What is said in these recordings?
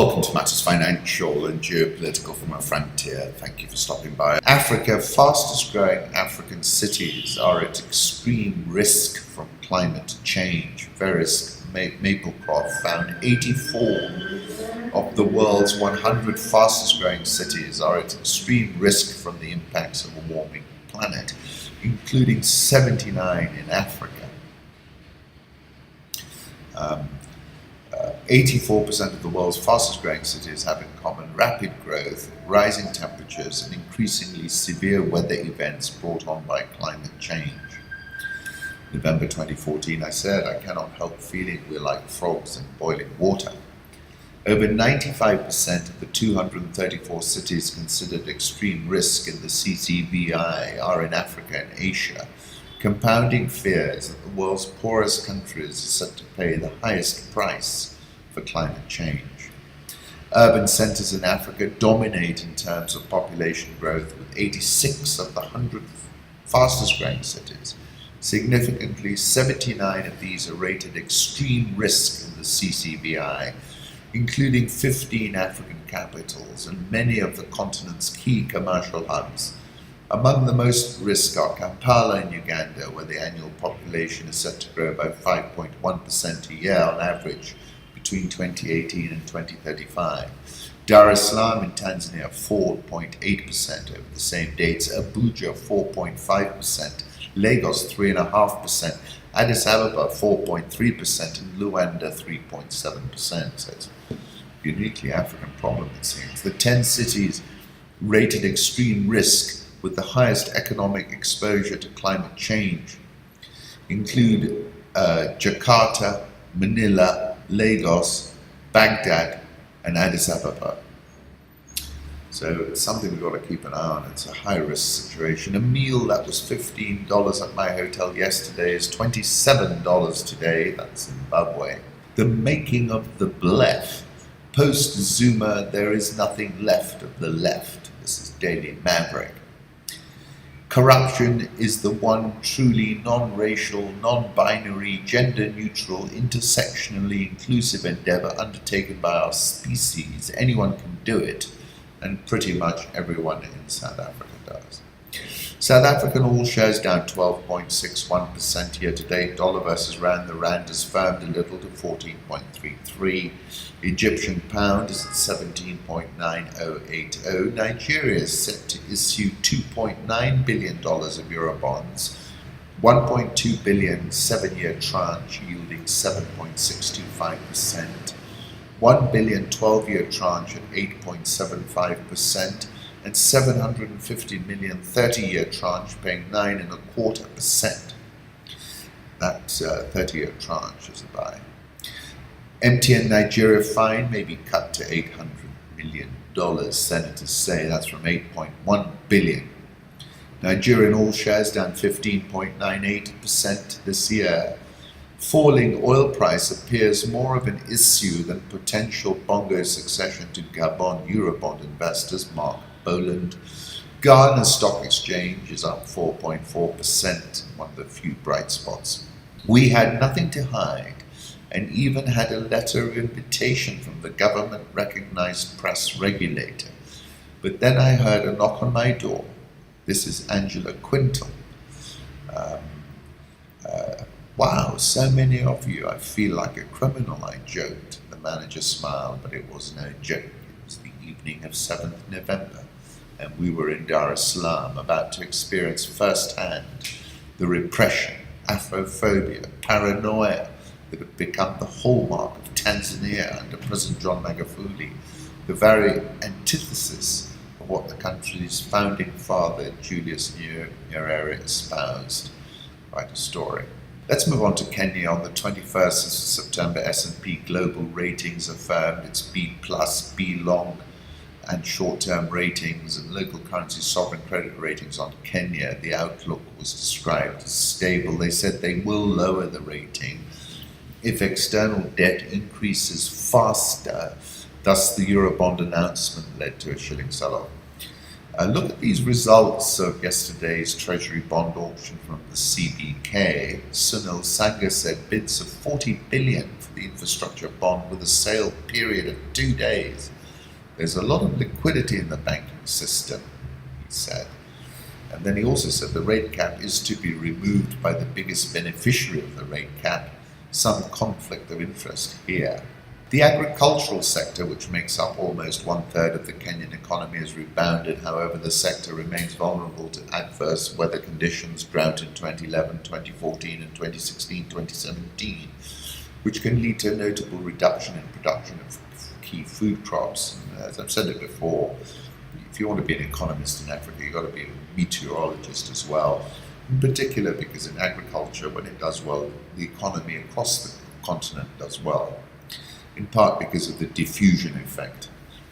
Welcome to Matters Financial and Geopolitical from a Frontier. Thank you for stopping by. Africa, fastest growing African cities are at extreme risk from climate change. Various Maplecroft found 84 of the world's 100 fastest growing cities are at extreme risk from the impacts of a warming planet, including 79 in Africa. 84% of the world's fastest growing cities have in common rapid growth, rising temperatures, and increasingly severe weather events brought on by climate change. November 2014, I said, I cannot help feeling we're like frogs in boiling water. Over 95% of the 234 cities considered extreme risk in the CCBI are in Africa and Asia, compounding fears that the world's poorest countries are set to pay the highest price for climate change. Urban centers in Africa dominate in terms of population growth, with 86 of the 100 fastest growing cities. Significantly, 79 of these are rated extreme risk in the CCBI, including 15 African capitals and many of the continent's key commercial hubs. Among the most at risk are Kampala in Uganda, where the annual population is set to grow by 5.1% a year on average between 2018 and 2035. Dar es Salaam in Tanzania, 4.8% over the same dates. Abuja, 4.5%. Lagos, 3.5%. Addis Ababa, 4.3%. And Luanda, 3.7%. So it's a uniquely African problem, it seems. The 10 cities rated extreme risk with the highest economic exposure to climate change include Jakarta, Manila, Lagos, Baghdad, and Addis Ababa. So it's something we've got to keep an eye on. It's a high-risk situation. A meal that was $15 at my hotel yesterday is $27 today. That's Zimbabwe. The making of the BLEFF. Post-Zuma, there is nothing left of the left. This is Daily Maverick. Corruption is the one truly non-racial, non-binary, gender-neutral, intersectionally inclusive endeavor undertaken by our species. Anyone can do it, and pretty much everyone in South Africa does. South African all shares down 12.61% year-to-date. Dollar versus rand. The rand has firmed a little to 14.33. Egyptian pound is at 17.9080. Nigeria is set to issue $2.9 billion of Eurobonds, 1.2 billion 7-year tranche yielding 7.625%, 1 billion 12-year tranche at 8.75%, and 750 million 30-year tranche paying 9.25%. That 30-year tranche is a buy. MTN Nigeria fine may be cut to $800 million, senators say. That's from $8.1 billion. Nigerian all shares down 15.98% this year. Falling oil price appears more of an issue than potential Bongo succession to Gabon Eurobond investors, Mark Boland. Ghana Stock Exchange is up 4.4%, one of the few bright spots. We had nothing to hide, and even had a letter of invitation from the government-recognized press regulator. But then I heard a knock on my door. This is Angela Quintal. Wow, so many of you. I feel like a criminal, I joked. The manager smiled, but it was no joke. It was the evening of 7th November, and we were in Dar es Salaam, about to experience firsthand the repression, Afrophobia, paranoia that have become the hallmark of Tanzania under President John Magufuli, the very antithesis of what the country's founding father, Julius Nyerere, espoused. Quite a story. Let's move on to Kenya. On the 21st of September, S&P Global Ratings affirmed its B+, B long, and short-term ratings and local currency sovereign credit ratings on Kenya. The outlook was described as stable. They said they will lower the rating if external debt increases faster. Thus, the Eurobond announcement led to a shilling sell-off. Look at these results of yesterday's Treasury bond auction from the CBK. Sunil Sangha said bids of 40 billion for the infrastructure bond with a sale period of 2 days. There's a lot of liquidity in the banking system, he said. And then he also said the rate cap is to be removed by the biggest beneficiary of the rate cap. Some conflict of interest here. The agricultural sector, which makes up almost 1/3 of the Kenyan economy, has rebounded. However, the sector remains vulnerable to adverse weather conditions, drought in 2011, 2014 and 2016, 2017, which can lead to a notable reduction in production of key food crops. And as I've said it before, if you want to be an economist in Africa, you've got to be a meteorologist as well. In particular, because in agriculture, when it does well, the economy across the continent does well, in part because of the diffusion effect.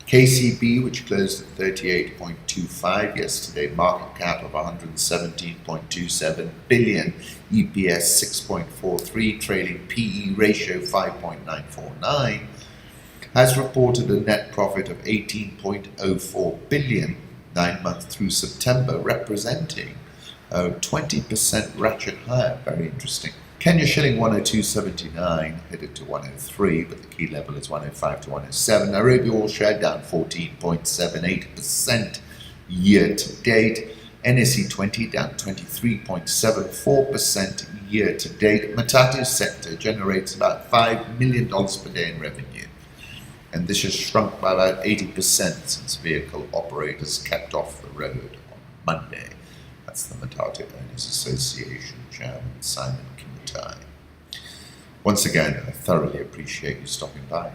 KCB, which closed at 38.25 yesterday, market cap of 117.27 billion, EPS 6.43, trailing PE ratio 5.949, has reported a net profit of 18.04 billion 9 months through September, representing a 20% ratchet higher. Very interesting. Kenya shilling 102.79, headed to 103, but the key level is 105 to 107. Nairobi all share down 14.78% year to date. NSE 20 down 23.74% year to date. Matatu sector generates about $5 million per day in revenue, and this has shrunk by about 80% since vehicle operators kept off the road on Monday. That's the Matatu Owners Association Chairman Simon Kimutai. Once again, I thoroughly appreciate you stopping by.